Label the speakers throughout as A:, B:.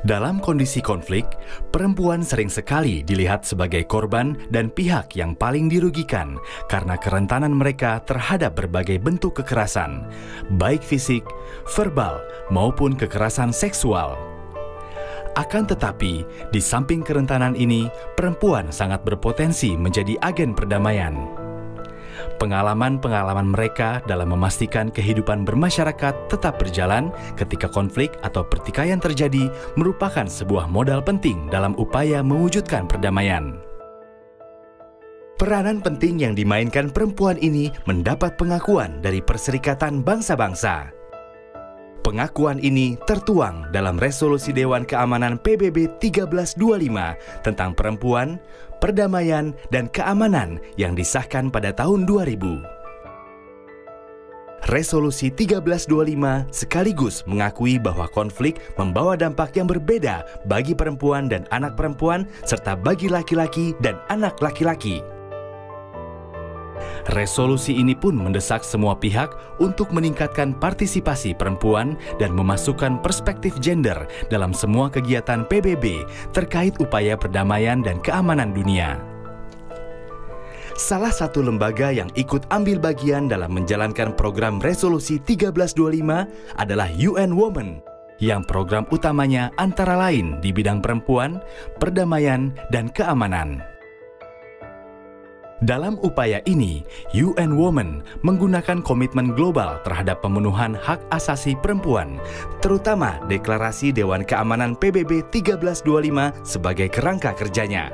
A: Dalam kondisi konflik, perempuan sering sekali dilihat sebagai korban dan pihak yang paling dirugikan karena kerentanan mereka terhadap berbagai bentuk kekerasan, baik fisik, verbal, maupun kekerasan seksual. Akan tetapi, di samping kerentanan ini, perempuan sangat berpotensi menjadi agen perdamaian. Pengalaman-pengalaman mereka dalam memastikan kehidupan bermasyarakat tetap berjalan ketika konflik atau pertikaian terjadi merupakan sebuah modal penting dalam upaya mewujudkan perdamaian. Peranan penting yang dimainkan perempuan ini mendapat pengakuan dari Perserikatan Bangsa-Bangsa. Pengakuan ini tertuang dalam Resolusi Dewan Keamanan PBB 1325 tentang perempuan, perdamaian, dan keamanan yang disahkan pada tahun 2000. Resolusi 1325 sekaligus mengakui bahwa konflik membawa dampak yang berbeda bagi perempuan dan anak perempuan serta bagi laki-laki dan anak laki-laki. Resolusi ini pun mendesak semua pihak untuk meningkatkan partisipasi perempuan dan memasukkan perspektif gender dalam semua kegiatan PBB terkait upaya perdamaian dan keamanan dunia. Salah satu lembaga yang ikut ambil bagian dalam menjalankan program Resolusi 1325 adalah UN Women, yang program utamanya antara lain di bidang perempuan, perdamaian, dan keamanan. Dalam upaya ini, UN Women menggunakan komitmen global terhadap pemenuhan hak asasi perempuan, terutama Deklarasi Dewan Keamanan PBB 1325 sebagai kerangka kerjanya.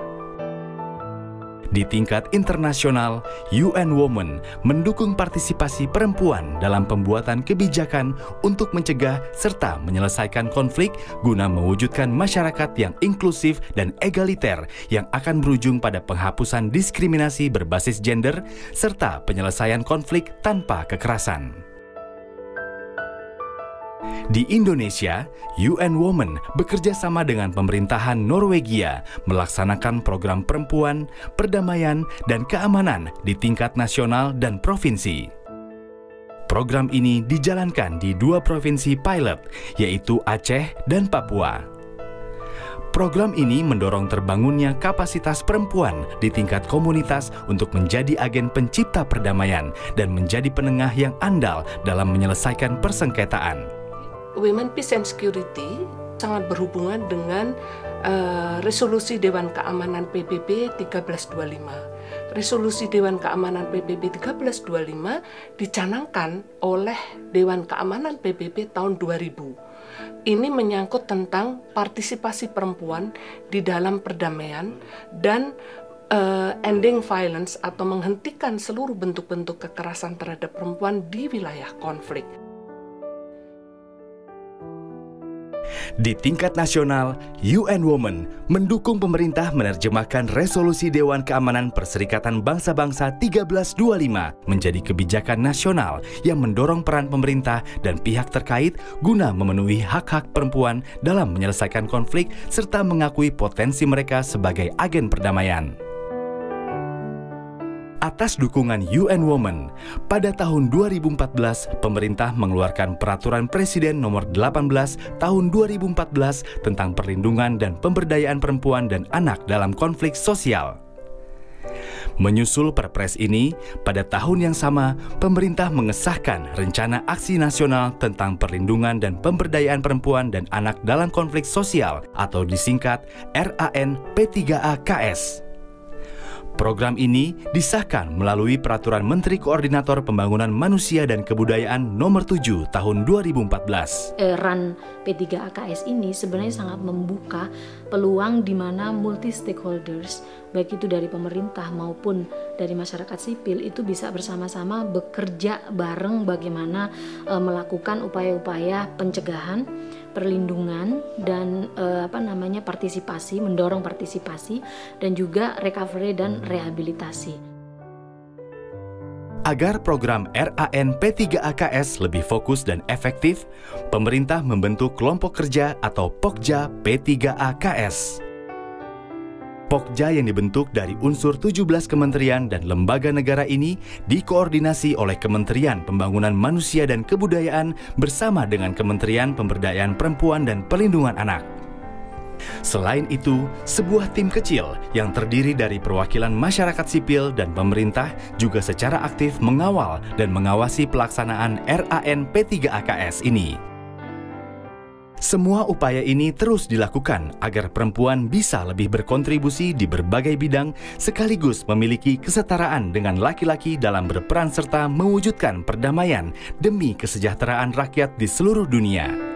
A: Di tingkat internasional, UN Women mendukung partisipasi perempuan dalam pembuatan kebijakan untuk mencegah serta menyelesaikan konflik guna mewujudkan masyarakat yang inklusif dan egaliter yang akan berujung pada penghapusan diskriminasi berbasis gender serta penyelesaian konflik tanpa kekerasan. Di Indonesia, UN Women bekerja sama dengan pemerintahan Norwegia melaksanakan program perempuan, perdamaian, dan keamanan di tingkat nasional dan provinsi. Program ini dijalankan di 2 provinsi pilot, yaitu Aceh dan Papua. Program ini mendorong terbangunnya kapasitas perempuan di tingkat komunitas untuk menjadi agen pencipta perdamaian dan menjadi penengah yang andal dalam menyelesaikan persengketaan.
B: Women Peace and Security sangat berhubungan dengan Resolusi Dewan Keamanan PBB 1325. Resolusi Dewan Keamanan PBB 1325 dicanangkan oleh Dewan Keamanan PBB tahun 2000. Ini menyangkut tentang partisipasi perempuan di dalam perdamaian dan ending violence atau menghentikan seluruh bentuk-bentuk kekerasan terhadap perempuan di wilayah konflik.
A: Di tingkat nasional, UN Women mendukung pemerintah menerjemahkan Resolusi Dewan Keamanan Perserikatan Bangsa-Bangsa 1325 menjadi kebijakan nasional yang mendorong peran pemerintah dan pihak terkait guna memenuhi hak-hak perempuan dalam menyelesaikan konflik serta mengakui potensi mereka sebagai agen perdamaian. Atas dukungan UN Women, pada tahun 2014, pemerintah mengeluarkan Peraturan Presiden Nomor 18 Tahun 2014 tentang perlindungan dan pemberdayaan perempuan dan anak dalam konflik sosial. Menyusul Perpres ini, pada tahun yang sama, pemerintah mengesahkan Rencana Aksi Nasional tentang Perlindungan dan Pemberdayaan Perempuan dan Anak dalam Konflik Sosial atau disingkat RAN P3A-KS. Program ini disahkan melalui Peraturan Menteri Koordinator Pembangunan Manusia dan Kebudayaan Nomor 7 Tahun 2014.
C: RAN P3A-KS ini sebenarnya sangat membuka peluang di mana multi stakeholders, baik itu dari pemerintah maupun dari masyarakat sipil, itu bisa bersama-sama bekerja bareng bagaimana melakukan upaya-upaya pencegahan, perlindungan, dan partisipasi, mendorong partisipasi, dan juga recovery dan rehabilitasi.
A: Agar program RAN P3A-KS lebih fokus dan efektif, pemerintah membentuk kelompok kerja atau Pokja P3A-KS. Pokja yang dibentuk dari unsur 17 kementerian dan lembaga negara ini dikoordinasi oleh Kementerian Pembangunan Manusia dan Kebudayaan bersama dengan Kementerian Pemberdayaan Perempuan dan Perlindungan Anak. Selain itu, sebuah tim kecil yang terdiri dari perwakilan masyarakat sipil dan pemerintah juga secara aktif mengawal dan mengawasi pelaksanaan RAN P3AKS ini. Semua upaya ini terus dilakukan agar perempuan bisa lebih berkontribusi di berbagai bidang sekaligus memiliki kesetaraan dengan laki-laki dalam berperan serta mewujudkan perdamaian demi kesejahteraan rakyat di seluruh dunia.